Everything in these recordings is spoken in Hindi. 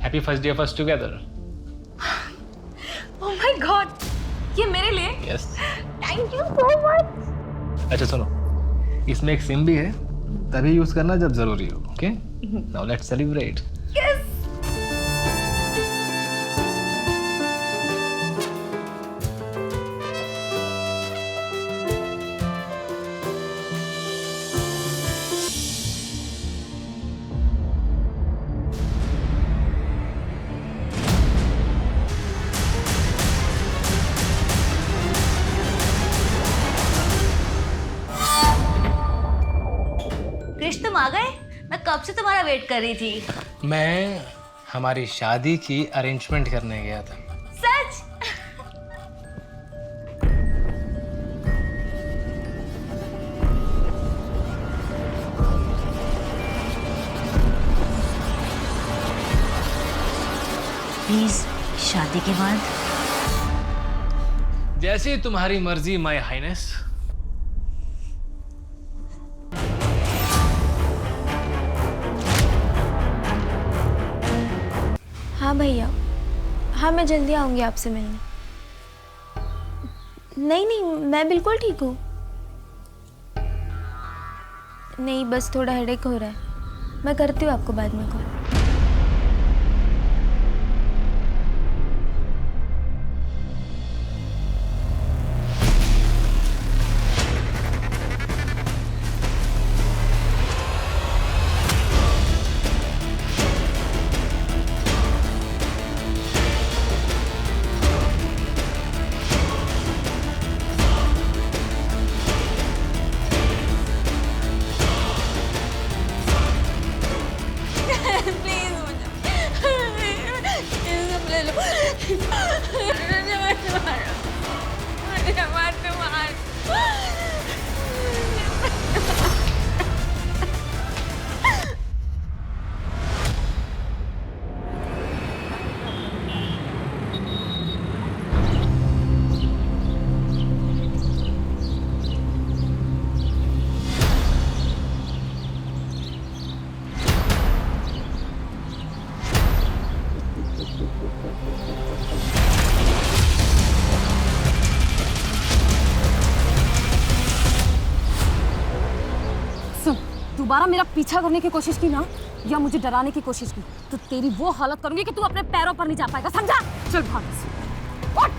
Happy first day first together. Oh my God, ये मेरे लिए? Yes. Thank you so much. अच्छा सुनो, इसमें एक सिम भी है, तभी यूज करना जब जरूरी हो। Okay, now let's celebrate. Yes. Krishna तुम आ गए? मैं कब से तुम्हारा वेट कर रही थी। मैं हमारी शादी की अरेंजमेंट करने गया था। सच? प्लीज शादी के बाद? जैसे तुम्हारी मर्जी माय हाइनेस। हाँ भैया, हाँ मैं जल्दी आऊँगी आपसे मिलने। नहीं नहीं, मैं बिल्कुल ठीक हूँ। नहीं, बस थोड़ा हेडेक हो रहा है। मैं करती हूँ आपको बाद में कॉल। दोबारा मेरा पीछा करने की कोशिश की ना, या मुझे डराने की कोशिश की, तो तेरी वो हालत करूंगी कि तू अपने पैरों पर नहीं जा पाएगा, समझा? चल भाग से। उठ!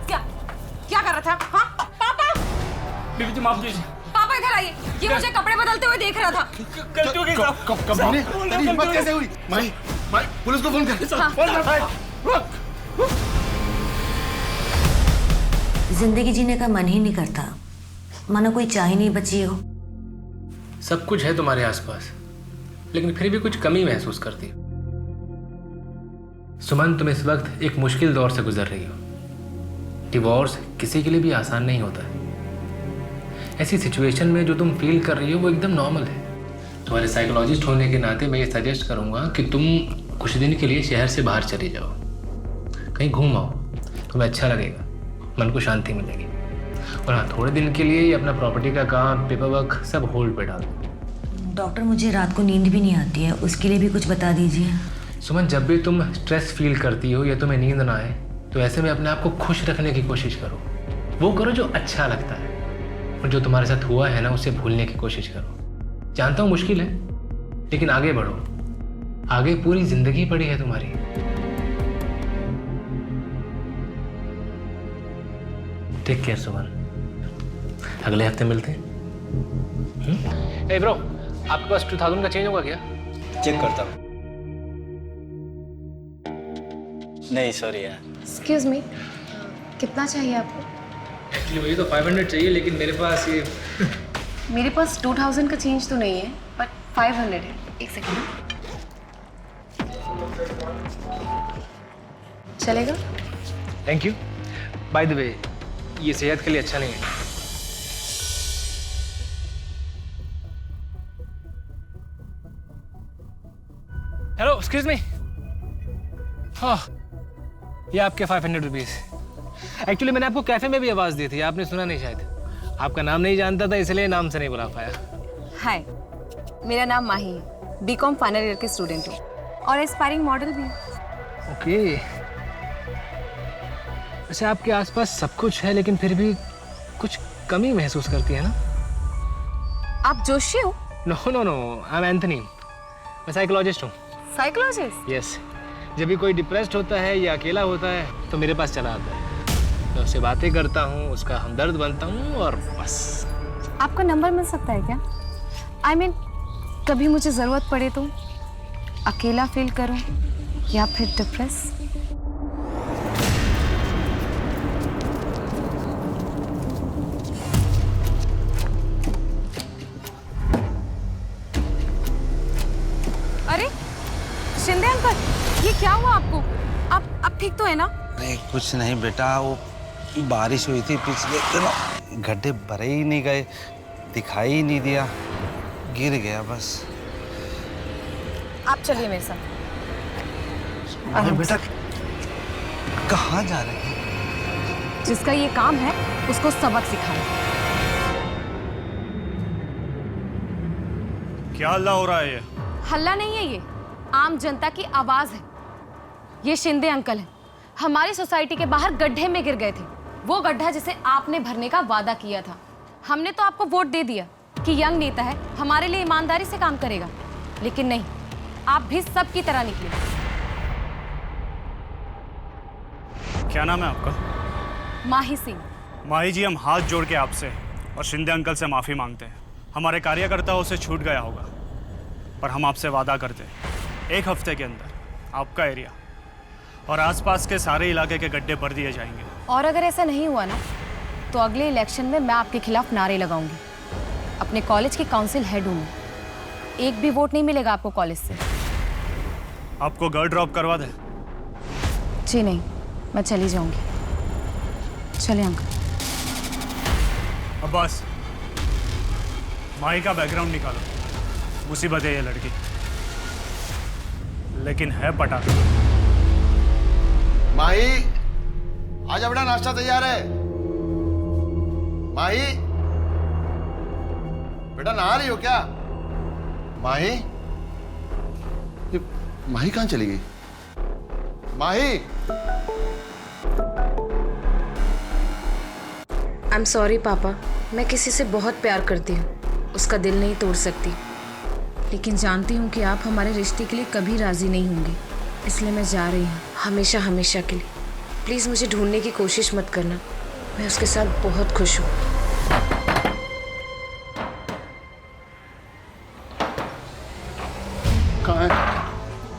क्या क्या कर रहा था? हाँ पापा, बीबी जी माफ कीजिए। पापा इधर आइए। ये मुझे कपड़े बदलते हुए देख रहा था। गलती हो गई साहब। कब ने तेरी हिम्मत कैसे हुई? माई पुलिस को फोन कर। फोन कर भाई। जिंदगी जीने का मन ही नहीं करता, मानो कोई चाह ही नहीं बची हो। सब कुछ है तुम्हारे आसपास, लेकिन फिर भी कुछ कमी महसूस करती हो। सुमन, तुम इस वक्त एक मुश्किल दौर से गुजर रही हो। डिवोर्स किसी के लिए भी आसान नहीं होता है। ऐसी सिचुएशन में जो तुम फील कर रही हो वो एकदम नॉर्मल है। तुम्हारे साइकोलॉजिस्ट होने के नाते मैं ये सजेस्ट करूंगा कि तुम कुछ दिन के लिए शहर से बाहर चले जाओ, कहीं घूम आओ, तुम्हें अच्छा लगेगा, मन को शांति मिलेगी। और हाँ, थोड़े दिन के लिए ये अपना प्रॉपर्टी का काम, पेपर वर्क सब होल्ड पे डाल दो। डॉक्टर, मुझे रात को नींद भी नहीं आती है, उसके लिए भी कुछ बता दीजिए। सुमन, जब भी तुम स्ट्रेस फील करती हो या तुम्हें नींद ना आए, तो ऐसे में अपने आप को खुश रखने की कोशिश करो। वो करो जो अच्छा लगता है, और जो तुम्हारे साथ हुआ है ना उसे भूलने की कोशिश करो। जानता हूँ मुश्किल है, लेकिन आगे बढ़ो। आगे पूरी जिंदगी पड़ी है तुम्हारी। टेक केयर सुमन, अगले हफ्ते मिलते हैं। ए ब्रो, आपके पास 2000 का चेंज होगा क्या? चेक करता हूँ। नहीं सॉरी यार। एक्सक्यूज मी, कितना चाहिए आपको? एक्चुअली मुझे तो 500 चाहिए, लेकिन मेरे पास ये मेरे पास 2000 का चेंज तो नहीं है, बट 500 है। एक सेकेंड। चलेगा? Thank you. By the way, ये सेहत के लिए अच्छा नहीं है। Hello, excuse me. हाँ, ये आपके 500 रुपीज़। एक्चुअली मैंने आपको कैफे में भी आवाज़ दी थी, आपने सुना नहीं शायद। आपका नाम नहीं जानता था इसलिए नाम से नहीं बुला पाया। हाय, मेरा नाम माही है, बीकॉम फाइनल ईयर की स्टूडेंट हूँ और एस्पायरिंग मॉडल भी हूँ। ओके। वैसे आपके आसपास सब कुछ है लेकिन फिर भी कुछ कमी महसूस करती है ना? आप जोशी हो? No no no, I am Anthony. मैं साइकोलॉजिस्ट हूँ। साइकोलॉजिस्ट? यस। जब भी कोई डिप्रेस्ड होता है या अकेला होता है तो मेरे पास चला आता है। मैं उससे बातें करता हूँ, उसका हमदर्द बनता हूँ और बस। आपका नंबर मिल सकता है क्या? I mean, कभी मुझे ज़रूरत पड़े तो अकेला फील करूँ या फिर डिप्रेस। अरे शिंदे अंकल, ये क्या हुआ आपको? आप ठीक तो है ना? नहीं कुछ नहीं बेटा, वो बारिश हुई थी पिछले दिनों, गड्ढे भरे ही नहीं गए, दिखाई ही नहीं दिया, गिर गया बस। आप चलिए मेरे साथ। अरे बेटा कहाँ जा रहे हैं? जिसका ये काम है उसको सबक सिखाएं। क्या हल्ला हो रहा है ये? हल्ला नहीं है, ये आम जनता की आवाज है। ये शिंदे अंकल हैं, हमारी सोसाइटी के बाहर गड्ढे में गिर गए थे। वो गड्ढा जिसे आपने भरने का वादा किया था। हमने तो आपको वोट दे दिया कि यंग नेता है, हमारे लिए ईमानदारी से काम करेगा, लेकिन नहीं, आप भी सब की तरह निकले। क्या नाम है आपका? माही सिंह। माही जी, हम हाथ जोड़ के आपसे और शिंदे अंकल से माफ़ी मांगते हैं। हमारे कार्यकर्ताओं से छूट गया होगा, पर हम आपसे वादा करते हैं 1 हफ्ते के अंदर आपका एरिया और आसपास के सारे इलाके के गड्ढे भर दिए जाएंगे। और अगर ऐसा नहीं हुआ ना, तो अगले इलेक्शन में मैं आपके खिलाफ नारे लगाऊंगी। अपने कॉलेज की काउंसिल हेड हूँ मैं। एक भी वोट नहीं मिलेगा आपको कॉलेज से। आपको घर ड्रॉप करवा दें? जी नहीं, मैं चली जाऊंगी। चलिए अंकल। अब्बास, माही का बैकग्राउंड निकालो। मुसीबत है ये लड़की, लेकिन है पटाखा। माही, आजा बेटा, नाश्ता तैयार है। माही, बेटा नहा रही हो क्या? माही, ये माही कहाँ चली गई? माही, आई एम सॉरी पापा, मैं किसी से बहुत प्यार करती हूँ, उसका दिल नहीं तोड़ सकती, लेकिन जानती हूँ कि आप हमारे रिश्ते के लिए कभी राजी नहीं होंगे, इसलिए मैं जा रही हूँ हमेशा हमेशा के लिए। प्लीज़ मुझे ढूंढने की कोशिश मत करना, मैं उसके साथ बहुत खुश हूँ।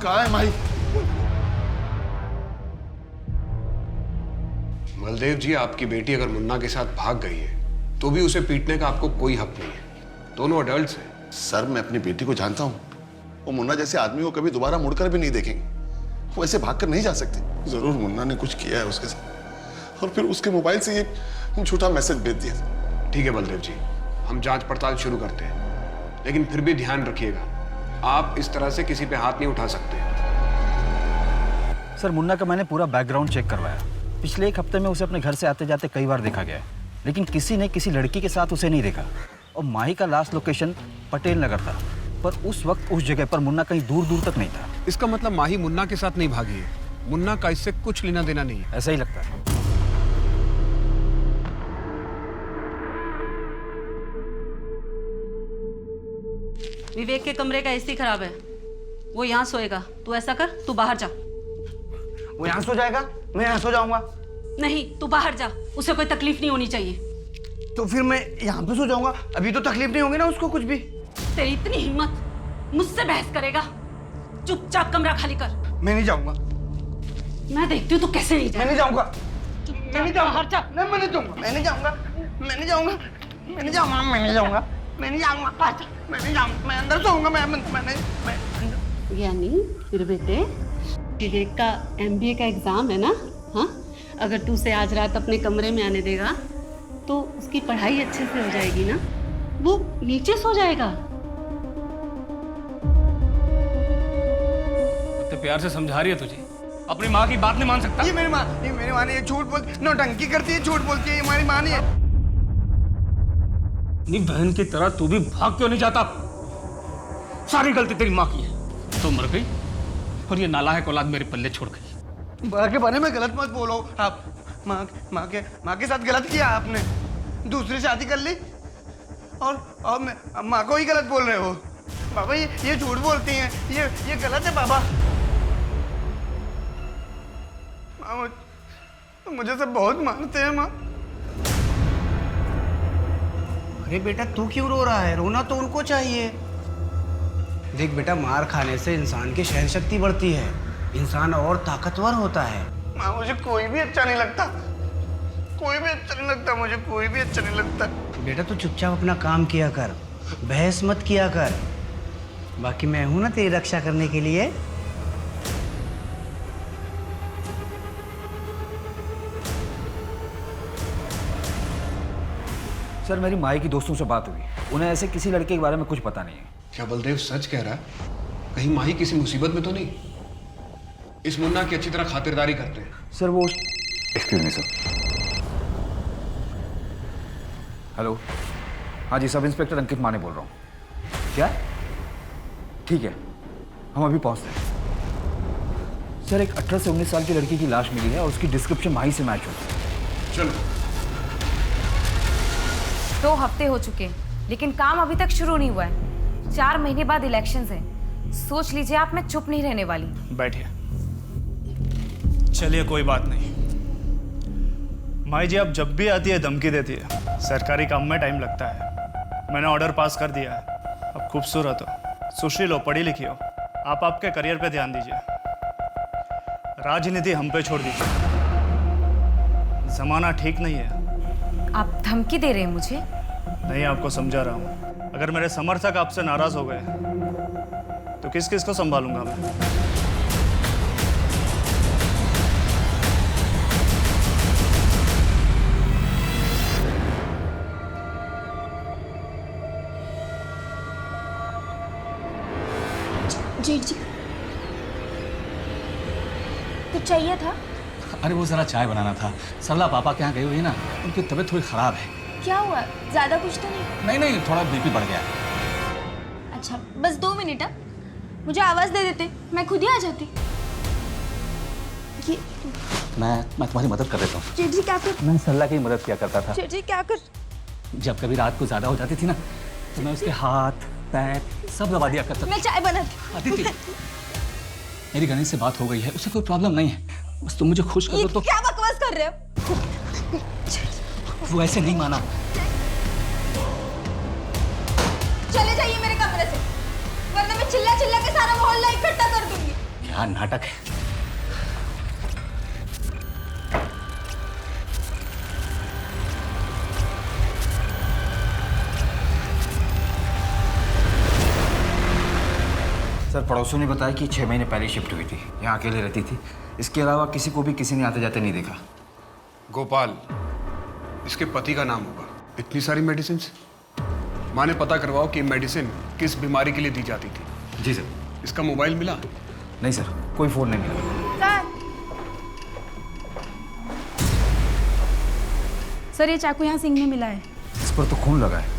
कहाँ है माही? बलदेव जी, आपकी बेटी अगर मुन्ना के साथ भाग गई है तो भी उसे पीटने का आपको कोई हक नहीं है। दोनों अडल्ट्स हैं। सर, मैं अपनी बेटी को जानता हूँ। वो मुन्ना जैसे आदमी को कभी दोबारा मुड़कर भी नहीं देखेंगे। वो ऐसे भागकर नहीं जा सकती। जरूर मुन्ना ने कुछ किया है उसके साथ और फिर उसके मोबाइल से ये झूठा मैसेज भेज दिया। ठीक है बलदेव जी, हम जांच पड़ताल शुरू करते हैं, लेकिन फिर भी ध्यान रखिएगा, आप इस तरह से किसी पे हाथ नहीं उठा सकते। सर, मुन्ना का मैंने पूरा बैकग्राउंड चेक करवाया। पिछले 1 हफ्ते में उसे अपने घर से आते जाते कई बार देखा गया है, लेकिन किसी ने किसी लड़की के साथ उसे नहीं देखा। और माही का लास्ट लोकेशन पटेल नगर था, पर उस वक्त उस जगह पर मुन्ना कहीं दूर दूर तक नहीं था। इसका मतलब माही मुन्ना के साथ नहीं भागी है। मुन्ना का इससे कुछ लेना देना नहीं है। ऐसा ही लगता है। विवेक के कमरे का एसी खराब है, वो यहाँ सोएगा। तू ऐसा कर, तू बाहर जा। वो यहाँ सो जाएगा, मैं यहाँ सो जाऊंगा। नहीं, तू बाहर जा, उसे कोई तकलीफ नहीं होनी चाहिए। तो फिर मैं यहाँ पे सो जाऊंगा, अभी तो तकलीफ नहीं होगी ना उसको कुछ भी। तेरी इतनी हिम्मत, मुझसे बहस करेगा? चुपचाप कमरा खाली कर। मैं नहीं जाऊंगा। मैं देखती हूँ तू कैसे नहीं मैं नहीं जाऊंगा। मैं नहीं जाऊंगा। जा। मैं नहीं जाऊंगा। मैं नहीं जाऊंगा। मैं नहीं जाऊंगा। मैं नहीं जाऊंगा। मैं नहीं जाऊंगा। मैं नहीं जाऊंगा। मैं नहीं जाऊंगा। मैं अंदर सोऊंगा। मैं यानी फिर बेटे, विवेक का MBA का एग्जाम है ना? हाँ, अगर तू उसे आज रात अपने कमरे में आने देगा तो उसकी पढ़ाई अच्छे से हो जाएगी ना, वो नीचे सो जाएगा। प्यार से समझा रही है तुझे, अपनी माँ की बात नहीं मान सकता। ये मेरी माँ नहीं है, झूठ बोलती, नौटंकी करती है, झूठ बोलती है, ये हमारी माँ नहीं है। नहीं, बहन की तरह तू भी भाग क्यों नहीं जाता? सारी गलती तेरी माँ की है। तो मर गई और ये नालायक औलाद मेरे पल्ले छोड़ गई। माँ के बारे में गलत मत बोलो आप। माँ के साथ गलत किया आपने, दूसरी शादी कर ली और माँ को ही गलत बोल रहे हो। बाबा ये झूठ बोलती हैं, ये गलत है बाबा। मुझे सब बहुत मानते हैं माँ। अरे बेटा तू क्यों रो रहा है? रोना तो उनको चाहिए। देख बेटा, मार खाने से इंसान की सहन शक्ति बढ़ती है, इंसान और ताकतवर होता है। माँ मुझे कोई भी अच्छा नहीं लगता, कोई भी अच्छा नहीं लगता, मुझे कोई भी अच्छा नहीं लगता। बेटा तू चुपचाप अपना काम किया कर, बहस मत किया कर। बाकी मैं हूं ना तेरी रक्षा करने के लिए। सर मेरी माई की दोस्तों से बात हुई, उन्हें ऐसे किसी लड़के के बारे में कुछ पता नहीं है। क्या बलदेव सच कह रहा है? कहीं माही किसी मुसीबत में तो नहीं? इस मुन्ना की अच्छी तरह खातिरदारी करते हैं। सर वो एक्सक्यूज मी सर। हेलो, हाँ जी, सब इंस्पेक्टर अंकित माने बोल रहा हूँ। क्या? ठीक है, हम अभी पहुँचते हैं। सर एक 18 से 19 साल की लड़की की लाश मिली है और उसकी डिस्क्रिप्शन माही से मैच होती है। चलो। 2 हफ्ते हो चुके हैं लेकिन काम अभी तक शुरू नहीं हुआ है। 4 महीने बाद इलेक्शंस हैं। सोच लीजिए आप, मैं चुप नहीं रहने वाली। बैठिए। चलिए कोई बात नहीं। माई जी अब जब भी आती है धमकी देती है। सरकारी काम में टाइम लगता है। मैंने ऑर्डर पास कर दिया है। अब खूबसूरत हो, सुशील हो, पढ़ी लिखी हो, आप आपके करियर पे ध्यान दीजिए। राजनीति हम पे छोड़ दीजिए। जमाना ठीक नहीं है। आप धमकी दे रहे हैं मुझे? नहीं, आपको समझा रहा हूँ। अगर मेरे समर्थक आपसे नाराज हो गए तो किस किस को संभालूंगा मैं? जेठ जी, कुछ चाहिए था? अरे वो जरा चाय बनाना था। सरला पापा के यहाँ गई हुई है ना, उनकी तबीयत थोड़ी खराब है। क्या हुआ? ज्यादा कुछ तो नहीं? नहीं नहीं, थोड़ा बीपी बढ़ गया। अच्छा, बस 2 मिनट। मुझे आवाज दे देते, मैं खुद ही आ जाती। ये मैं तुम्हारी मदद कर देता हूँ। जेठ जी क्या कर? मैं सरला की मदद किया करता था। जेठ जी क्या कर? जब कभी रात को ज्यादा हो जाती थी ना, तो मैं उसके हाथ पैर सब दबा दिया करता था। मैं चाय बनाती। अदिति, मेरी गणेश से बात हो गई है, उसे कोई प्रॉब्लम नहीं है। बस तुम मुझे खुश कर दो तो। क्या बकवास कर रहे हो? वो ऐसे नहीं माना। चले जाइए मेरे कमरे से, वरना मैं चिल्ला चिल्ला के सारा मोहल्ला इकट्ठा कर दूंगी। क्या नाटक है। सर पड़ोसियों ने बताया कि 6 महीने पहले शिफ्ट हुई थी, यहाँ अकेले रहती थी। इसके अलावा किसी को भी किसी ने आते जाते नहीं देखा। गोपाल, इसके पति का नाम होगा। इतनी सारी मेडिसिन, माँ ने पता करवाओ कि मेडिसिन किस बीमारी के लिए दी जाती थी। जी सर। इसका मोबाइल मिला? नहीं सर, कोई फोन नहीं मिला। सर ये चाकू यहाँ सिंह में मिला है। इस पर तो खून लगा है,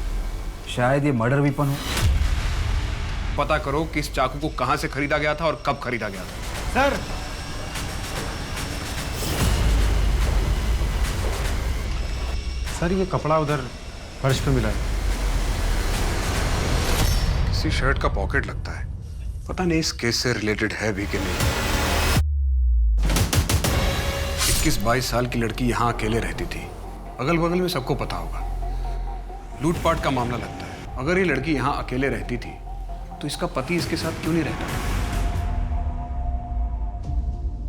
शायद ये मर्डर वेपन हो। पता करो कि इस चाकू को कहां से खरीदा गया था और कब खरीदा गया था। सर सर ये कपड़ा उधर फर्श पे मिला है। किसी शर्ट का पॉकेट लगता है। पता नहीं इस केस से रिलेटेड है भी कि नहीं। 21-22 साल की लड़की यहाँ अकेले रहती थी। अगल बगल में सबको पता होगा। लूटपाट का मामला लगता है। अगर ये लड़की यहाँ अकेले रहती थी तो इसका पति इसके साथ क्यों नहीं रहता?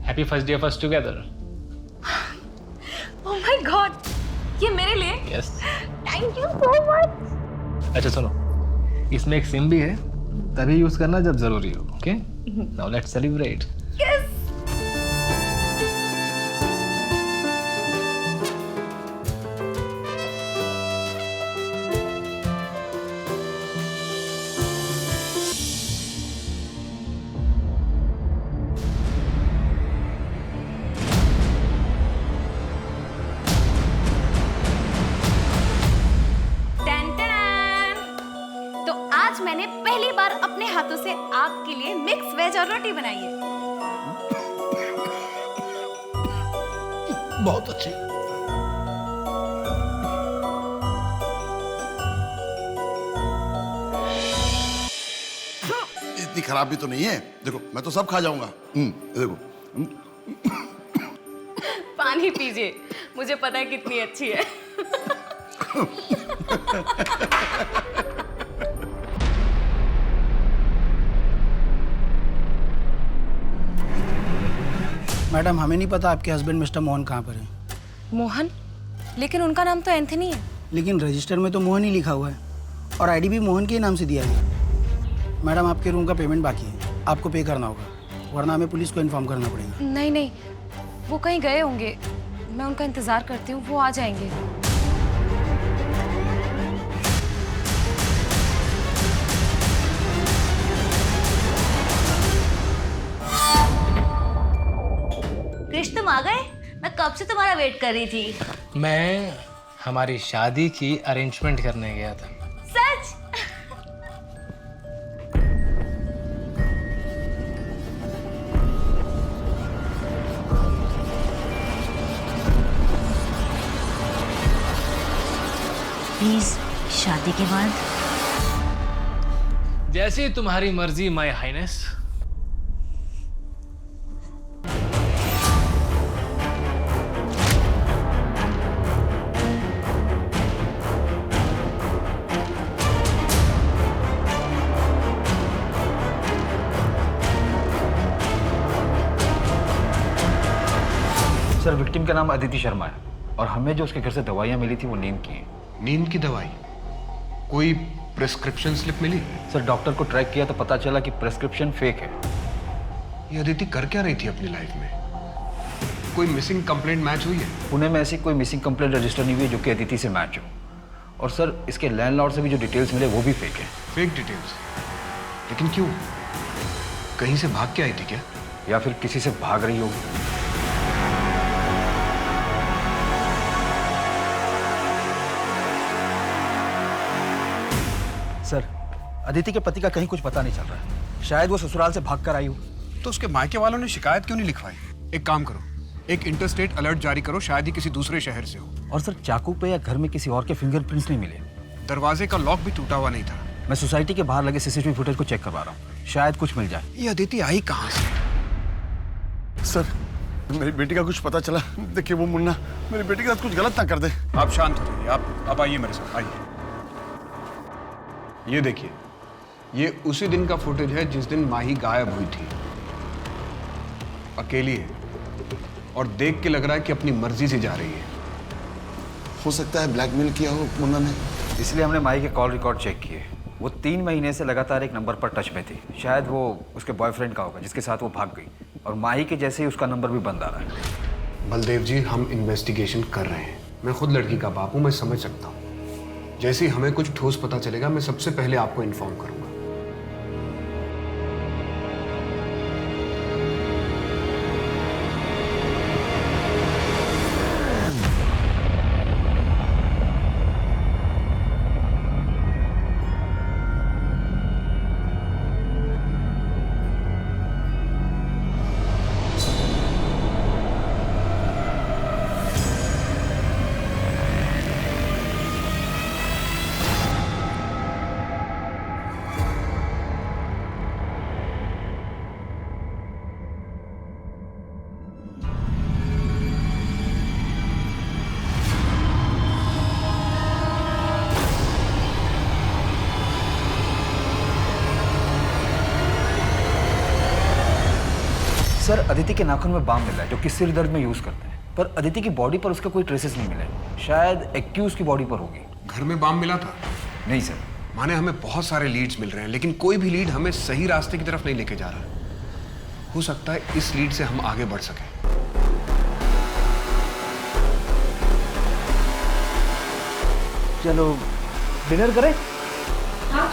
Happy first day first together. Oh my God, ये मेरे लिए? Yes. Thank you so much. अच्छा सुनो, इसमें एक सिम भी है, तभी यूज करना जब जरूरी हो। Okay, now let's celebrate. Yes. हाथों से आपके लिए मिक्स वेज और रोटी बनाई है। बहुत अच्छी। इतनी खराब भी तो नहीं है। देखो मैं तो सब खा जाऊंगा। देखो। पानी पीजिए, मुझे पता है कितनी अच्छी है। मैडम हमें नहीं पता आपके हस्बैंड मिस्टर मोहन कहाँ पर है। मोहन? लेकिन उनका नाम तो एंथनी है। लेकिन रजिस्टर में तो मोहन ही लिखा हुआ है और आईडी भी मोहन के ही नाम से दिया गया। मैडम आपके रूम का पेमेंट बाकी है, आपको पे करना होगा, वरना हमें पुलिस को इन्फॉर्म करना पड़ेगा। नहीं नहीं, वो कहीं गए होंगे, मैं उनका इंतजार करती हूँ, वो आ जाएंगे। कृष्ण तुम आ गए? मैं कब से तुम्हारा वेट कर रही थी। मैं हमारी शादी की अरेंजमेंट करने गया था। सच? प्लीज शादी के बाद? जैसी तुम्हारी मर्जी माय हाइनेस। सर विक्टिम का नाम अदिति शर्मा है और हमें जो उसके घर से दवाइयाँ मिली थी वो नींद की हैं। नींद की दवाई? कोई प्रिस्क्रिप्शन स्लिप मिली? सर डॉक्टर को ट्रैक किया तो पता चला कि प्रेस्क्रिप्शन फेक है। ये अदिति कर क्या रही थी अपनी लाइफ में? कोई मिसिंग कंप्लेंट मैच हुई है? पुणे में ऐसी कोई मिसिंग कंप्लेंट रजिस्टर नहीं हुई जो कि अदिति से मैच हो। और सर इसके लैंडलॉर्ड से भी जो डिटेल्स मिले वो भी फेक है। Fake details? लेकिन क्यों? कहीं से भाग के आई थी क्या? या फिर किसी से भाग रही होगी। सर अदिति के पति का कहीं कुछ पता नहीं चल रहा है, शायद वो ससुराल से भाग कर आई हो। तो उसके मायके वालों ने शिकायत क्यों नहीं लिखवाई? एक काम करो, एक इंटरस्टेट अलर्ट जारी करो, शायद ही किसी दूसरे शहर से हो। और सर चाकू पे या घर में किसी और के फिंगरप्रिंट्स नहीं मिले। दरवाजे का लॉक भी टूटा हुआ नहीं था। मैं सोसाइटी के बाहर लगे सीसीटीवी फुटेज को चेक करवा रहा हूँ, शायद कुछ मिल जाए। ये अदिति आई कहाँ से? सर मेरी बेटी का कुछ पता चला। देखिए वो मुन्ना मेरी बेटी के साथ कुछ गलत ना कर दे। आप शांत हो जाइए, आप आइए मेरे साथ, आइए। ये देखिए, ये उसी दिन का फुटेज है जिस दिन माही गायब हुई थी। अकेली है और देख के लग रहा है कि अपनी मर्जी से जा रही है। हो सकता है ब्लैकमेल किया हो मुन्ना ने। इसलिए हमने माही के कॉल रिकॉर्ड चेक किए। वो 3 महीने से लगातार एक नंबर पर टच में थी। शायद वो उसके बॉयफ्रेंड का होगा जिसके साथ वो भाग गई, और माही के जैसे ही उसका नंबर भी बंद आ रहा है। बलदेव जी, हम इन्वेस्टिगेशन कर रहे हैं। मैं खुद लड़की का बाप हूं, मैं समझ सकता हूं। जैसे ही हमें कुछ ठोस पता चलेगा मैं सबसे पहले आपको इन्फॉर्म करूंगा। सर अदिति के नाखून में बाम मिला है जो कि सिर दर्द में यूज करते हैं, पर अदिति की बॉडी पर उसका कोई ट्रेसेस नहीं मिले। शायद एक्यूज की बॉडी पर होगी। घर में बाम मिला था? नहीं सर। माने हमें बहुत सारे लीड्स मिल रहे हैं लेकिन कोई भी लीड हमें सही रास्ते की तरफ नहीं लेके जा रहा। हो सकता है इस लीड से हम आगे बढ़ सकें। चलो डिनर करें? हाँ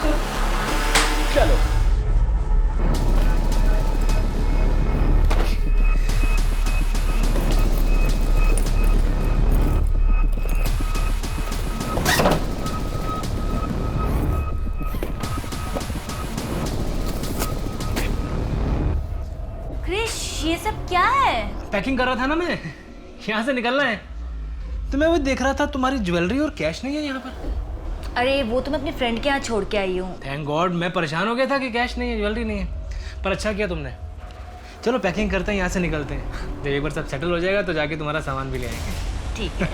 चलो। ये सब क्या है? पैकिंग कर रहा था ना मैं, यहाँ से निकलना है। तो मैं वो देख रहा था तुम्हारी ज्वेलरी और कैश नहीं है यहाँ पर। अरे वो तो मैं अपने फ्रेंड के यहाँ छोड़ के आई हूँ। थैंक गॉड, मैं परेशान हो गया था कि कैश नहीं है, ज्वेलरी नहीं है। पर अच्छा किया तुमने। चलो पैकिंग करते हैं, यहाँ से निकलते हैं। जब एक बार सब सेटल हो जाएगा तो जाके तुम्हारा सामान भी ले आएंगे। ठीक है।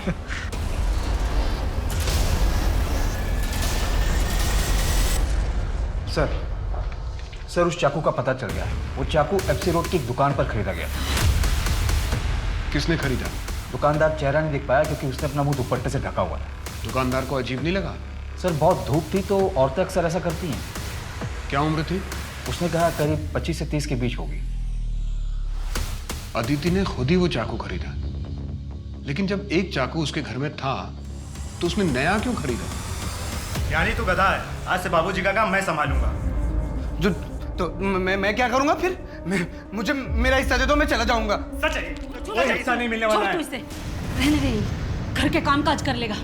सर उस चाकू का पता चल गया है। वो चाकू एफसी रोड की एक दुकान पर खरीदा गया। किसने खरीदा? दुकानदार चेहरा नहीं देख पाया क्योंकि उसने अपना मुंह दुपट्टे से ढका हुआ था। दुकानदार को अजीब नहीं लगा? सर बहुत धूप थी तो औरतें अक्सर ऐसा करती हैं। क्या उम्र थी? उसने कहा करीब 25 से 30 के बीच होगी। अदिति ने खुद ही वो चाकू खरीदा, लेकिन जब एक चाकू उसके घर में था तो उसने नया क्यों खरीदा? यानी तू गधा है। आज से बाबूजी का काम मैं संभालूंगा। जो तो मैं क्या करूंगा फिर? मुझे मेरा हिस्सा दे दो, मैं चला जाऊंगा। सच है, कोई हिस्सा नहीं मिलने वाला है। छोड़ तू इसे, रहने दे, घर के काम काज कर लेगा।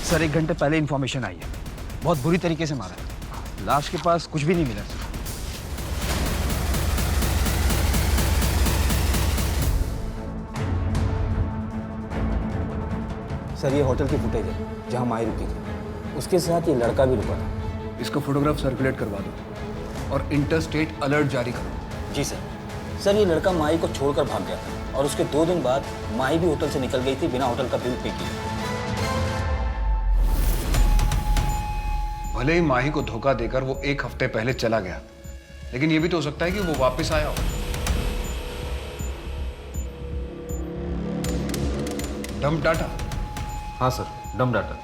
सर 1 घंटे पहले इन्फॉर्मेशन आई है, बहुत बुरी तरीके से मारा है। लाश के पास कुछ भी नहीं मिला सर। ये होटल की फुटेज है जहां माही रुकी थी, उसके साथ ये लड़का भी रुका था। इसको फोटोग्राफ सर्कुलेट करवा दो और इंटरस्टेट अलर्ट जारी करो। जी सर ये लड़का माही को छोड़कर भाग गया था और उसके 2 दिन बाद माही भी होटल से निकल गई थी बिना होटल का बिल पे किए। भले ही माही को धोखा देकर वो 1 हफ्ते पहले चला गया, लेकिन ये भी तो हो सकता है कि वो वापस आया हो। Dump data? हाँ सर, डंप डाटा।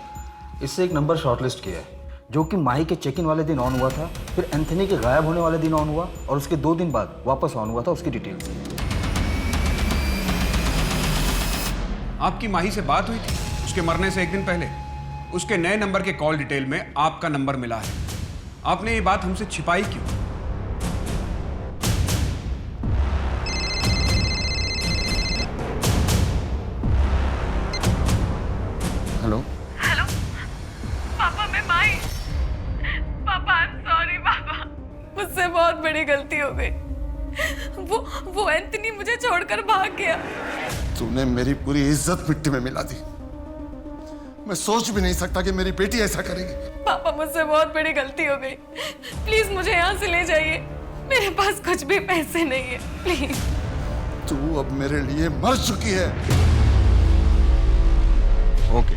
इससे एक नंबर शॉर्टलिस्ट किया है जो कि माही के चेक इन वाले दिन ऑन हुआ था, फिर एंथनी के गायब होने वाले दिन ऑन हुआ और उसके 2 दिन बाद वापस ऑन हुआ था। उसकी डिटेल्स। आपकी माही से बात हुई थी उसके मरने से 1 दिन पहले? उसके नए नंबर के कॉल डिटेल में आपका नंबर मिला है। आपने ये बात हमसे छिपाई क्यों? हेलो हेलो पापा, मैं माही। पापा आई एम सॉरी पापा, मुझसे बहुत बड़ी गलती हो गई। वो एंथनी मुझे छोड़कर भाग गया। तूने मेरी पूरी इज्जत मिट्टी में मिला दी। मैं सोच भी नहीं सकता कि मेरी बेटी ऐसा करेगी। पापा मुझसे बहुत बड़ी गलती हो गई, प्लीज मुझे यहाँ से ले जाइए। मेरे पास कुछ भी पैसे नहीं है, प्लीज। तू अब मेरे लिए मर चुकी है। ओके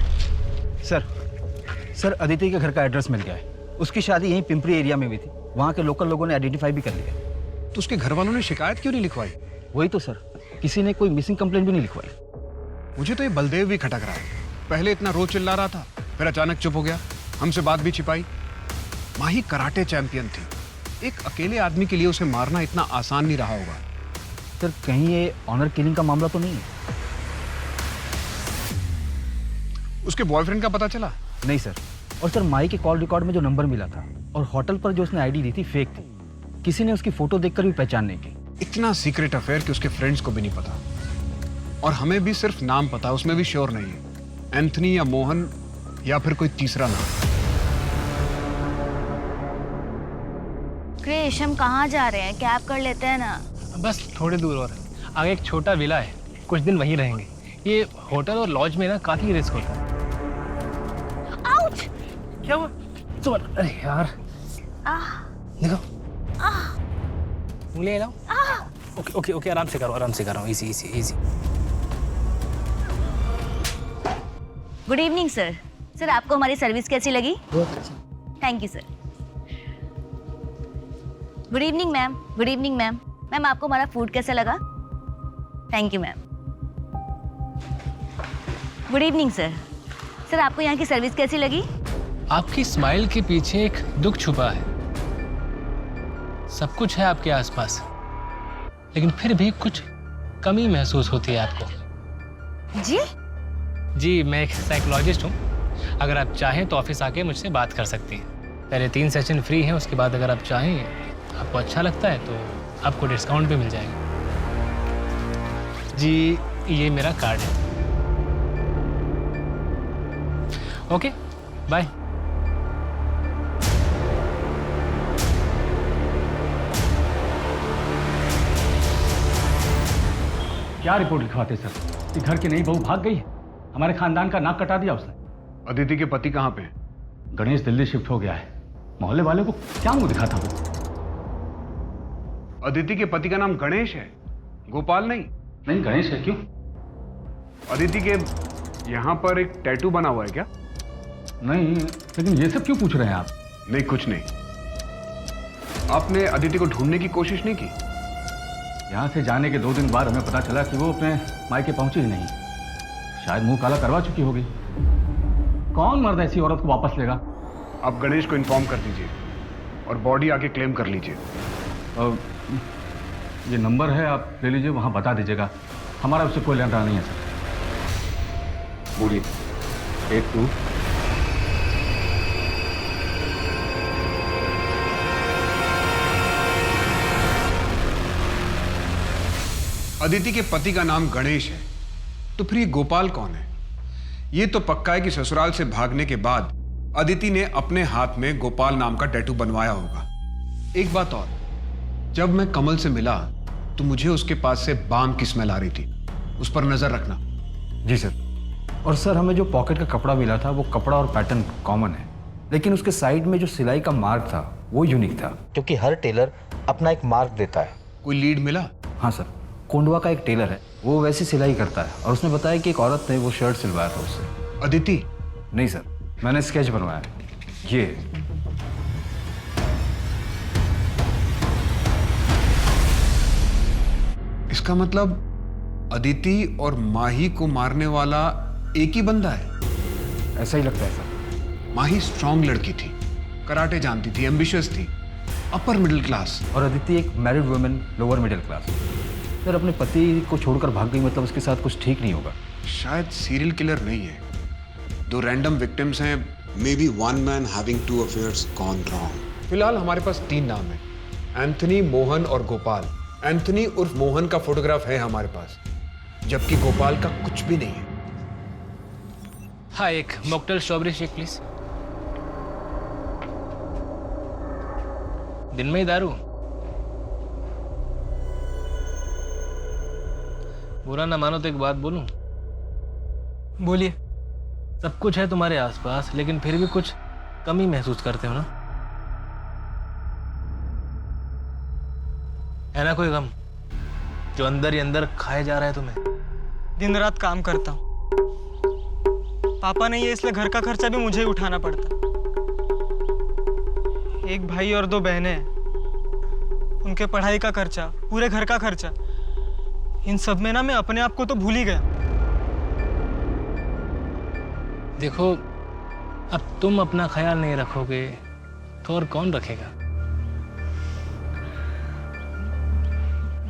सर अदिति के घर का एड्रेस मिल गया है। उसकी शादी यहीं पिंपरी एरिया में हुई थी। वहाँ के लोकल लोगों ने आइडेंटिफाई भी कर लिया। तो उसके घर वालों ने शिकायत क्यों नहीं लिखवाई? वही तो सर, किसी ने कोई मिसिंग कंप्लेंट भी नहीं लिखवाई। मुझे तो ये बलदेव भी खटक रहा है। पहले इतना रोज चिल्ला रहा था, फिर अचानक चुप हो गया, हमसे बात भी छिपाई। माही कराटे चैंपियन थी। एक अकेले आदमी के लिए उसे मारना इतना आसान नहीं रहा होगा। सर कहीं ये ऑनर किलिंग का मामला तो नहीं है? उसके बॉयफ्रेंड का पता चला? नहीं सर। और सर माही के कॉल रिकॉर्ड में जो नंबर मिला था और होटल पर जो उसने आईडी दी थी फेक थी। किसी ने उसकी फोटो देखकर भी पहचान नहीं की। इतना सीक्रेट अफेयर कि उसके फ्रेंड्स को भी नहीं पता, और हमें भी सिर्फ नाम पता, उसमें भी श्योर नहीं है एंथनी या मोहन या फिर कोई तीसरा नाम। क्रिश, हम कहाँ जा रहे हैं? कैब कर लेते हैं ना। बस थोड़ी दूर और है। आगे एक छोटा विला है, कुछ दिन वहीं रहेंगे। ये होटल और लॉज में ना काफी रिस्क होता है। आउच! क्या हुआ? अरे यार देखो, उंगली हिलाओ। ओके ओके ओके, आराम से करो, easy easy easy. Good evening sir. Sir आपको हमारी सर्विस कैसी लगी? Thank you sir. Good evening ma'am. Good evening ma'am. Ma'am आपको हमारा फूड कैसा लगा? Thank you ma'am. Good evening sir. Sir आपको यहाँ की सर्विस कैसी लगी? आपकी स्माइल के पीछे एक दुख छुपा है। सब कुछ है आपके आसपास, लेकिन फिर भी कुछ कमी महसूस होती है आपको। जी? जी मैं एक साइकोलॉजिस्ट हूँ। अगर आप चाहें तो ऑफिस आके मुझसे बात कर सकती हैं। पहले 3 सेशन फ्री हैं, उसके बाद अगर आप चाहें, आपको अच्छा लगता है तो आपको डिस्काउंट भी मिल जाएगा। जी ये मेरा कार्ड है। Okay bye. क्या रिपोर्ट लिखवाते सर कि घर की नई बहू भाग गई है? हमारे खानदान का नाक कटा दिया उसने। अदिति के पति कहाँ पे हैं? गणेश दिल्ली शिफ्ट हो गया है। मोहल्ले वाले को क्या मुंह दिखाता वो? अदिति के पति का नाम गणेश है, गोपाल नहीं। नहीं गणेश है। क्यों? अदिति के यहाँ पर एक टैटू बना हुआ है क्या? नहीं, लेकिन ये सब क्यों पूछ रहे हैं आप? नहीं कुछ नहीं। आपने अदिति को ढूंढने की कोशिश नहीं की? यहाँ से जाने के 2 दिन बाद हमें पता चला कि वो अपने मायके पहुंची ही नहीं। शायद मुंह काला करवा चुकी होगी। कौन मर्द ऐसी औरत को वापस लेगा? आप गणेश को इन्फॉर्म कर दीजिए और बॉडी आके क्लेम कर लीजिए। ये नंबर है, आप ले लीजिए, वहाँ बता दीजिएगा। हमारा उससे कोई लेना नहीं है सर। बोलिए। 82 अदिति के पति का नाम गणेश है, तो फिर ये गोपाल कौन है? ये तो पक्का है कि ससुराल से भागने के बाद अदिति ने अपने हाथ में गोपाल नाम का टैटू बनवाया होगा। एक बात और, जब मैं कमल से मिला तो मुझे उसके पास से बाम की स्मेल आ रही थी, उस पर नजर रखना। जी सर। और सर हमें जो पॉकेट का कपड़ा मिला था वो कपड़ा और पैटर्न कॉमन है, लेकिन उसके साइड में जो सिलाई का मार्क था वो यूनिक था, क्योंकि हर टेलर अपना एक मार्क देता है। कोई लीड मिला? हाँ सर, कोंडवा का एक टेलर है, वो वैसी सिलाई करता है और उसने बताया कि एक औरत ने वो शर्ट सिलवाया था उससे। अदिति? नहीं सर, मैंने स्केच बनवाया है। ये इसका मतलब अदिति और माही को मारने वाला एक ही बंदा है? ऐसा ही लगता है सर। माही स्ट्रांग लड़की थी, कराटे जानती थी, एम्बिशियस थी, अपर मिडिल क्लास। और अदिति एक married women, lower middle class. Sir अपने पति को छोड़कर भाग गई, मतलब उसके साथ कुछ ठीक नहीं होगा। शायद सीरियल किलर नहीं है, 2 रैंडम विक्टिम्स हैं। May be 1 man having 2 affairs gone wrong. फिलहाल हमारे पास 3 नाम है, एंथनी, मोहन और गोपाल। एंथनी उर्फ मोहन का फोटोग्राफ है हमारे पास, जबकि गोपाल का कुछ भी नहीं है। हाँ एक मॉकटेल स्ट्रॉबेरी शेक प्लीज। दिन में ही दारू? बुरा ना मानो तो एक बात बोलूं? बोलिए। सब कुछ है तुम्हारे आसपास, लेकिन फिर भी कुछ कमी महसूस करते हो ना? है ना कोई गम जो अंदर ही अंदर खाए जा रहा है तुम्हें? दिन रात काम करता हूँ, पापा नहीं है इसलिए घर का खर्चा भी मुझे ही उठाना पड़ता। एक भाई और 2 बहनें हैं, उनके पढ़ाई का खर्चा, पूरे घर का खर्चा, इन सब में ना मैं अपने आप को तो भूल ही गया। देखो अब तुम अपना ख्याल नहीं रखोगे तो और कौन रखेगा?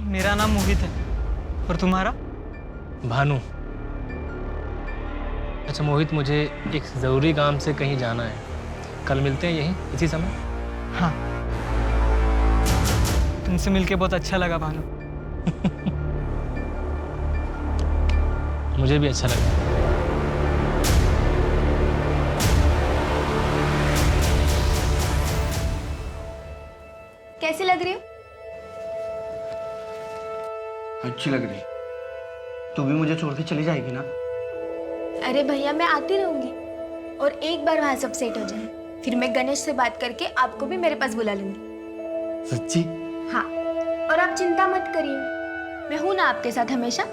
मेरा नाम मोहित है, और तुम्हारा? भानु। अच्छा मोहित, मुझे एक ज़रूरी काम से कहीं जाना है, कल मिलते हैं यहीं इसी समय? हाँ, तुमसे मिलके बहुत अच्छा लगा भानु। मुझे भी अच्छा लगा। कैसी लग रही हो? अच्छी लग रही। तू भी मुझे छोड़ के चली जाएगी ना? अरे भैया मैं आती रहूंगी, और एक बार वहां सब सेट हो जाए फिर मैं गणेश से बात करके आपको भी मेरे पास बुला लूंगी। सच्ची? हाँ, और आप चिंता मत करिए, मैं हूं ना आपके साथ हमेशा।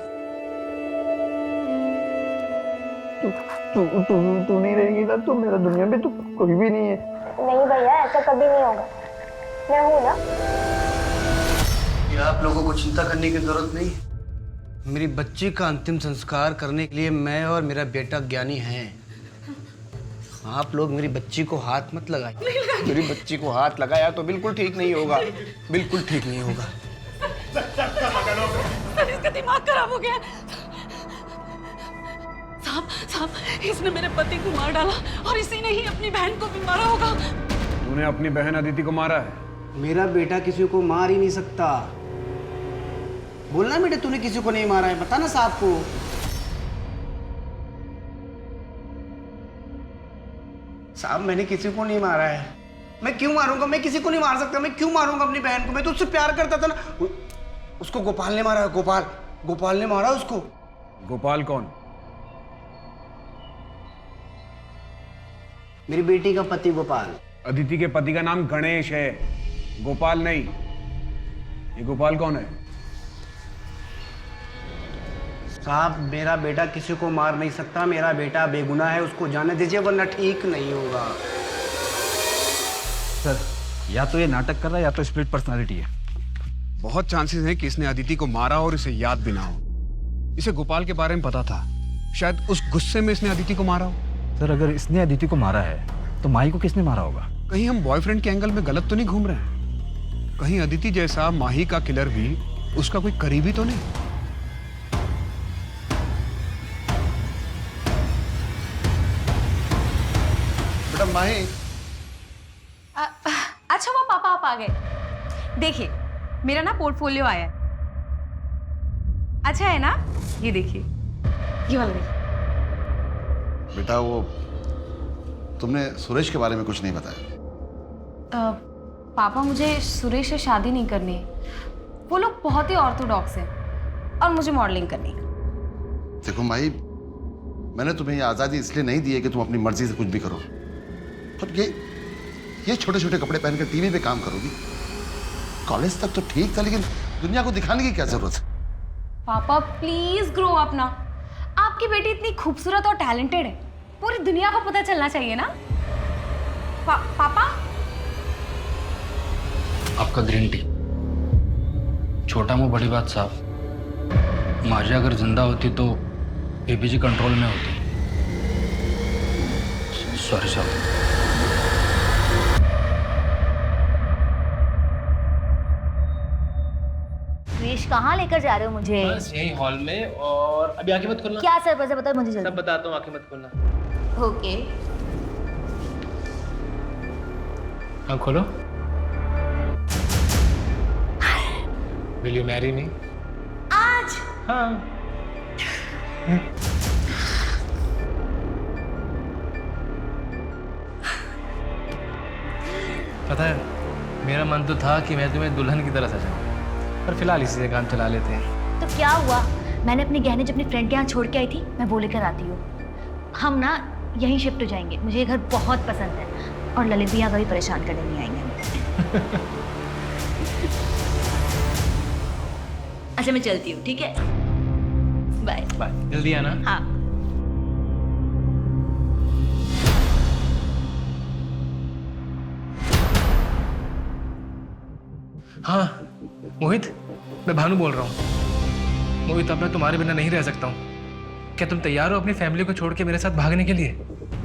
तू नहीं रहेगी ना तो मेरा दुनिया में तो कोई भी नहीं है। नहीं भैया, ऐसा कभी नहीं होगा, मैं हूं ना। ये आप लोगों को चिंता करने की जरूरत नहीं। मेरी बच्ची का अंतिम संस्कार करने के लिए मैं और मेरा बेटा ज्ञानी हैं। आप लोग मेरी बच्ची को हाथ मत लगाए। मेरी बच्ची को हाथ लगाया तो बिल्कुल ठीक नहीं होगा, बिल्कुल ठीक नहीं होगा। इसका दिमाग खराब हो गया। साहब साहब इसने मेरे पति को मार डाला और इसी ने ही अपनी बहन को भी मारा होगा। तूने अपनी बहन अदिति को मारा है? मेरा बेटा किसी को मार ही नहीं सकता। बोलना बेटे तूने किसी को नहीं मारा है, बता ना साहब को। साहब मैंने किसी को नहीं मारा है। मैं क्यों मारूंगा? मैं किसी को नहीं मार सकता। मैं क्यों मारूंगा अपनी बहन को? मैं तो उससे प्यार करता था ना। उसको गोपाल ने मारा है। गोपाल ने मारा उसको। गोपाल कौन? मेरी बेटी का पति गोपाल। अदिति के पति का नाम गणेश है, गोपाल नहीं। ये गोपाल कौन है? साहब मेरा बेटा किसी को मार नहीं सकता। मेरा बेटा बेगुनाह है, उसको जाने दीजिए वरना ठीक नहीं होगा। सर या तो ये नाटक कर रहा है या तो स्प्लिट पर्सनालिटी है। बहुत चांसेस हैं कि इसने अदिति को मारा और इसे याद भी ना हो। इसे गोपाल के बारे में पता था, शायद उस गुस्से में इसने अदिति को मारा हो। सर अगर इसने अदिति को मारा है तो माही को किसने मारा होगा? कहीं हम बॉयफ्रेंड के एंगल में गलत तो नहीं घूम रहे हैं? कहीं अदिति जैसा माही का किलर भी उसका कोई करीबी तो नहीं? बेटा माही। अच्छा वो पापा आप आ गए। देखिए मेरा ना पोर्टफोलियो आया है। अच्छा है ना? ये देखिए, ये वाला देखिए। बेटा वो तुमने सुरेश के बारे में कुछ नहीं बताया। पापा मुझे सुरेश से शादी नहीं करनी है। वो लोग बहुत ही ऑर्थोडॉक्स हैं और मुझे मॉडलिंग करनी है। देखो माही, मैंने तुम्हें ये आज़ादी इसलिए नहीं दी है कि तुम अपनी मर्जी से कुछ भी करो। और ये छोटे छोटे कपड़े पहनकर टीवी पे काम करोगी? कॉलेज तक तो ठीक था, लेकिन दुनिया को दिखाने की क्या जरूरत है? पापा प्लीज ग्रो अप ना। आपकी बेटी इतनी खूबसूरत और टैलेंटेड है, पूरी दुनिया को पता चलना चाहिए ना। पापा आपका ग्रीन टी। छोटा मुंह बड़ी बात साहब। माजा अगर जिंदा होती तो बीपीजी कंट्रोल में होती। सॉरी साहब। सुरेश कहाँ लेकर जा रहे हो मुझे? बस यही हॉल में, और अभी आंखें मत खोलना। क्या सर बता बताओ मुझे जल्दी। सब बताता हूँ, आंखें मत खोलना। ओके। अब खोलो। Will you marry me? आज? हाँ। पता है, मेरा मन तो था कि मैं तुम्हें दुल्हन की तरह सजाऊं, पर फिलहाल इसी से काम चला लेते हैं। तो क्या हुआ? मैंने अपने गहने जब अपनी फ्रेंड के यहाँ छोड़ के आई थी, मैं वो लेकर आती हूँ। हम ना यहीं शिफ्ट हो जाएंगे। मुझे ये घर बहुत पसंद है और ललित भैया कभी परेशान करने नहीं आएंगे। अच्छा मैं चलती हूँ, ठीक है? Bye bye. जल्दी आना। हाँ। हाँ मोहित, मैं भानु बोल रहा हूँ। मोहित अब मैं तुम्हारे बिना नहीं रह सकता हूँ। क्या तुम तैयार हो अपनी फैमिली को छोड़ के मेरे साथ भागने के लिए?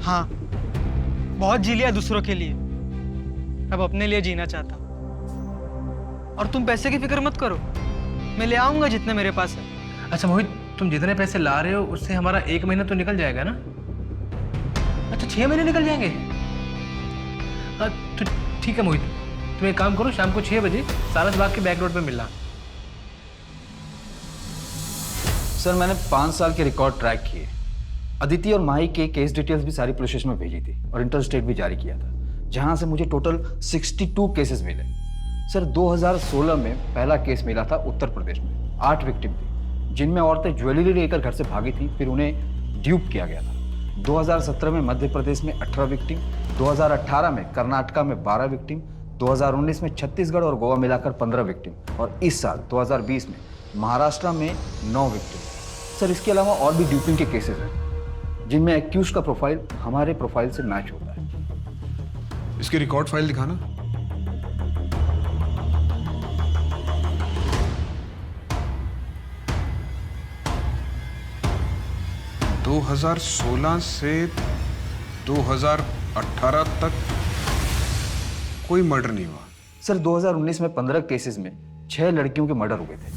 हाँ, बहुत जी लिया दूसरों के लिए, अब अपने लिए जीना चाहता। और तुम पैसे की फिक्र मत करो, मैं ले आऊंगा जितने मेरे पास है। अच्छा मोहित, तुम जितने पैसे ला रहे हो उससे हमारा 1 महीना तो निकल जाएगा ना? अच्छा 6 महीने निकल जाएंगे? तो ठीक है मोहित, तुम एक काम करो, शाम को 6 बजे सारस बाग के बैक रोड पे मिलना। सर मैंने 5 साल के रिकॉर्ड ट्रैक किए। अदिति और माही के केस डिटेल्स भी सारी पुलिस स्टेशन में भेजी थी और इंटरस्टेट भी जारी किया था, जहां से मुझे टोटल 62 केसेस मिले। सर 2016 में पहला केस मिला था उत्तर प्रदेश में। 8 विक्टिम थी, जिनमें औरतें ज्वेलरी लेकर घर से भागी थी, फिर उन्हें ड्यूप किया गया था। 2017 में मध्य प्रदेश में 18 विक्टिम, 2018 में कर्नाटका में 12 विक्टिम, 2019 में छत्तीसगढ़ और गोवा मिलाकर 15 विक्टिम और इस साल 2020 में महाराष्ट्र में 9 विक्टिम। सर इसके अलावा और भी ड्यूपिंग के केसेस हैं, जिनमें एक्यूज का प्रोफाइल हमारे प्रोफाइल से मैच होता है। इसकी रिकॉर्ड फाइल दिखाना। दो 2016 से 2018 तक कोई मर्डर नहीं हुआ। सर 2019 में 15 केसेस में 6 लड़कियों के मर्डर हुए थे।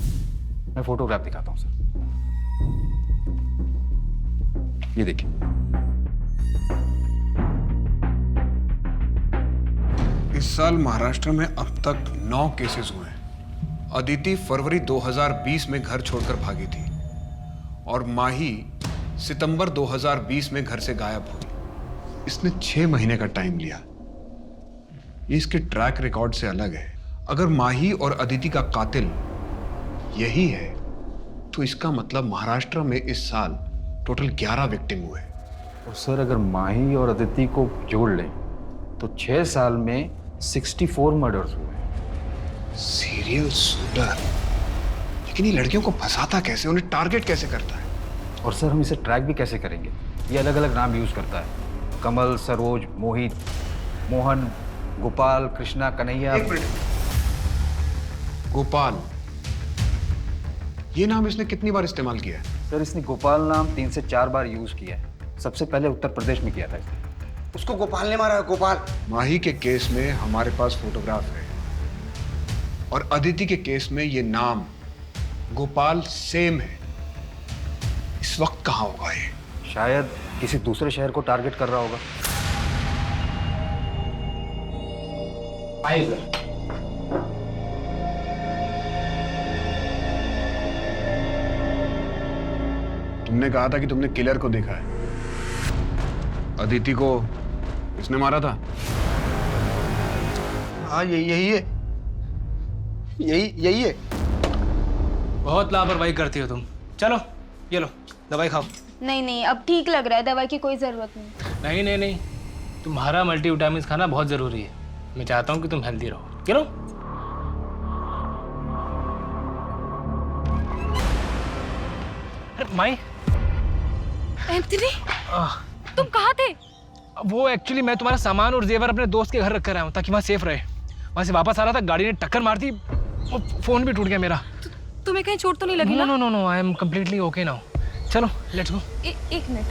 मैं फोटोग्राफ दिखाता हूं सर। ये देखिए। इस साल महाराष्ट्र में अब तक 9 केसेस हुए हैं। अदिति फरवरी 2020 में घर छोड़कर भागी थी और माही सितंबर 2020 में घर से गायब हुई। इसने 6 महीने का टाइम लिया। ये इसके ट्रैक रिकॉर्ड से अलग है। अगर माही और अदिति का कातिल यही है तो इसका मतलब महाराष्ट्र में इस साल टोटल 11 विक्टिम हुए। और सर अगर माही और अदिति को जोड़ लें तो 6 साल में 64 मर्डर्स हुए। Serial shooter. लेकिन ये लड़कियों को फंसाता कैसे, उन्हें टारगेट कैसे करता है? और सर हम इसे ट्रैक भी कैसे करेंगे? ये अलग अलग नाम यूज करता है। कमल, सरोज, मोहित, मोहन, गोपाल, कृष्णा, कन्हैया। एक मिनट। गोपाल, ये नाम इसने कितनी बार इस्तेमाल किया है? सर इसने गोपाल नाम 3 से 4 बार यूज किया है। सबसे पहले उत्तर प्रदेश में किया था इसने। उसको गोपाल ने मारा है, गोपाल। माही के केस में हमारे पास फोटोग्राफ है और अदिति के केस में ये नाम गोपाल सेम है। इस वक्त कहाँ होगा ये? शायद किसी दूसरे शहर को टारगेट कर रहा होगा। आइए सर। तुमने कहा था कि तुमने किलर को देखा है। अदिति को इसने मारा था? हाँ यही है, यही है। बहुत लापरवाही करती हो तुम। चलो ये लो दवाई खाओ। नहीं नहीं, अब ठीक लग रहा है, दवाई की कोई ज़रूरत नहीं। नहीं नहीं नहीं, तुम्हारा मल्टीविटामिन खाना बहुत ज़रूरी है। मैं चाहता हूँ कि तुम हेल्दी रहो। चलो। अरे माई। एंथनी, तुम कहाँ थे? वो एक्चुअली मैं तुम्हारा सामान और जेवर अपने दोस्त के घर रख कर आया हूँ ताकि वहाँ सेफ रहे। वहाँ से वापस आ रहा था, गाड़ी ने टक्कर मार दी, फोन भी टूट गया मेरा। तुम्हें कहीं चोट तो नहीं लगी ना? No no no, I am completely okay now. चलो लेट्स गो। एक मिनट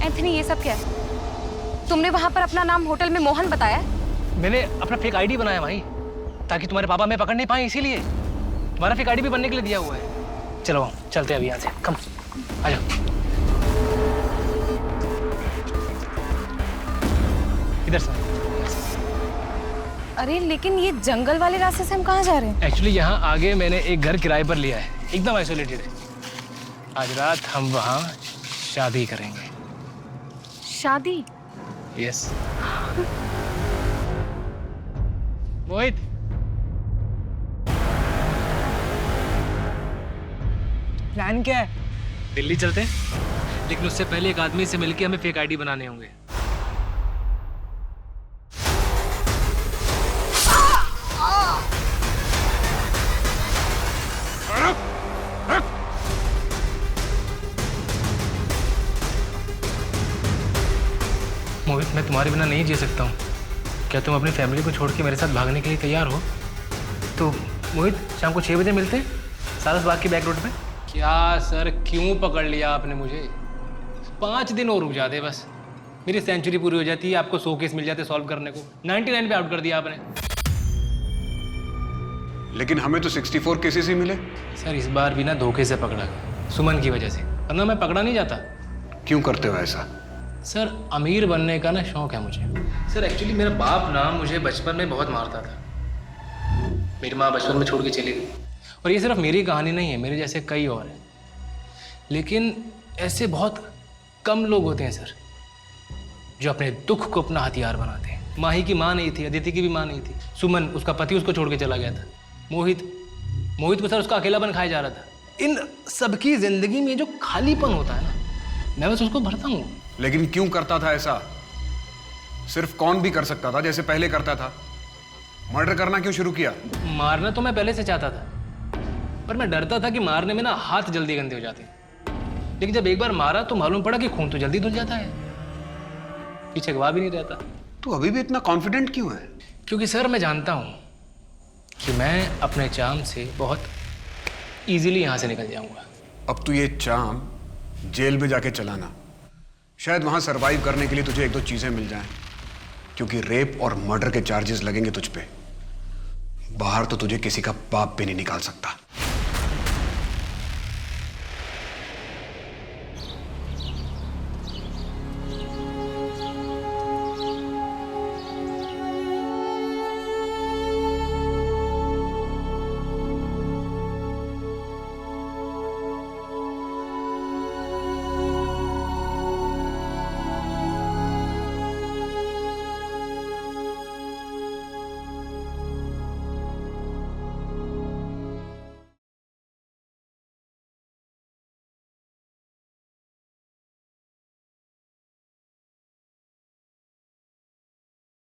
एंथनी, ये सब क्या है? तुमने वहां पर अपना नाम होटल में मोहन बताया? मैंने अपना फेक आईडी बनाया भाई, ताकि तुम्हारे पापा मैं पकड़ नहीं पाए, इसीलिए तुम्हारा फेक आईडी भी बनने के लिए दिया हुआ है। चलो चलते हैं अभी यहाँ से। कम आ जाओ। इधर से। अरे लेकिन ये जंगल वाले रास्ते से हम कहाँ जा रहे हैं? एक्चुअली यहाँ आगे मैंने एक घर किराए पर लिया है, एकदम आइसोलेटेड है। आज रात हम वहाँ शादी करेंगे। शादी? यस। मोहित, प्लान क्या है? दिल्ली चलते हैं, लेकिन उससे पहले एक आदमी से मिलके हमें फेक आईडी बनाने होंगे। मोहित, मैं तुम्हारे बिना नहीं जी सकता हूँ। क्या तुम अपनी फैमिली को छोड़ के मेरे साथ भागने के लिए तैयार हो? तो मोहित, शाम को 6 बजे मिलते हैं सारस बाग की बैक रोड पे। क्या सर, क्यों पकड़ लिया आपने मुझे? 5 दिन और रुक जाते बस, मेरी सेंचुरी पूरी हो जाती है, आपको 100 केस मिल जाते सॉल्व करने को। 99 पे आउट कर दिया आपने। लेकिन हमें तो 64 केसेस ही मिले। सर इस बार भी ना धोखे से पकड़ा गया, सुमन की वजह से, वरना मैं पकड़ा नहीं जाता। क्यों करते हो ऐसा? सर अमीर बनने का ना शौक है मुझे। सर एक्चुअली मेरा बाप ना मुझे बचपन में बहुत मारता था। मेरी माँ बचपन में छोड़ के चली गई। और ये सिर्फ मेरी कहानी नहीं है, मेरे जैसे कई और हैं। लेकिन ऐसे बहुत कम लोग होते हैं सर, जो अपने दुख को अपना हथियार बनाते हैं। माही की माँ नहीं थी, अदिति की भी माँ नहीं थी। सुमन, उसका पति उसको छोड़ के चला गया था। मोहित को सर उसका अकेलापन खाया जा रहा था। इन सबकी जिंदगी में जो खालीपन होता है ना, मैं बस उसको भरता हूँ। लेकिन क्यों करता था ऐसा? सिर्फ कौन भी कर सकता था जैसे पहले करता था। मर्डर करना क्यों शुरू किया? मारना तो मैं पहले से चाहता था, पर मैं डरता था कि मारने में ना हाथ जल्दी गंदे हो जाते हैं। लेकिन जब एक बार मारा तो मालूम पड़ा कि खून तो जल्दी धुल जाता है, पीछे गवाह भी नहीं रहता। तू अभी भी इतना कॉन्फिडेंट क्यों है? क्योंकि सर मैं जानता हूँ कि मैं अपने चार्म से बहुत इजीली यहाँ से निकल जाऊँगा। अब तू ये चार्म जेल में जाके चलाना, शायद वहाँ सरवाइव करने के लिए तुझे 1-2 चीजें मिल जाएं, क्योंकि रेप और मर्डर के चार्जेस लगेंगे तुझ पे। बाहर तो तुझे किसी का बाप भी नहीं निकाल सकता।